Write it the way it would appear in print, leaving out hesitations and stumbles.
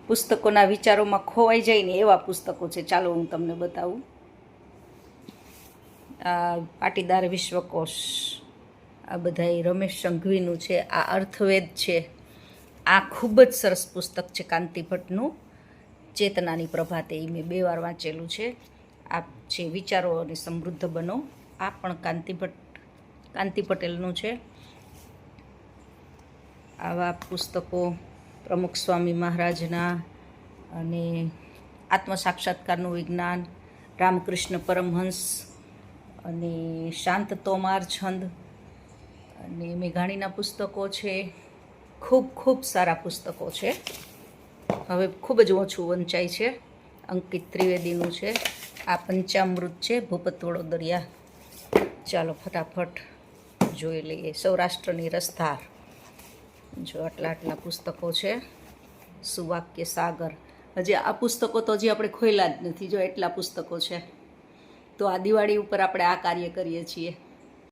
પુસ્તકોના વિચારોમાં ખોવાઈ જાય ને એવા પુસ્તકો છે. ચાલો હું તમને બતાવું. આ પાટીદાર વિશ્વકોશ, આ બધાય રમેશ સંઘવીનું છે. આ અર્થવેદ છે. આ ખૂબ જ સરસ પુસ્તક છે કાંતિ ભટ્ટનું, ચેતનાની પ્રભાતે. એ મેં 2 વાર વાંચેલું છે. આ છે વિચારો અને સમૃદ્ધ બનો. આ પણ કાંતિ પટેલનું છે. આવા પુસ્તકો પ્રમુખ સ્વામી મહારાજના અને આત્મસાક્ષાત્કારનું વિજ્ઞાન, રામકૃષ્ણ પરમહંસ અને શાંત તોમાર છંદ અને મેઘાણીના પુસ્તકો છે. ખૂબ સારા પુસ્તકો છે. હવે ખૂબ જ ઓછું વંચાય છે. અંકિત ત્રિવેદીનું છે. આ પંચામૃત છે, ભૂપત વડોદરિયા. ચાલો ફટાફટ જોઈ લઈએ. સૌરાષ્ટ્રની રસધાર, જો આટલા પુસ્તકો છે. સુવાક્ય સાગર. હજી આ પુસ્તકો તો હજી આપણે ખોલ્યા જ નથી. જો એટલા પુસ્તકો છે. તો આ દિવાળી ઉપર આપણે આ કાર્ય કરીએ છીએ.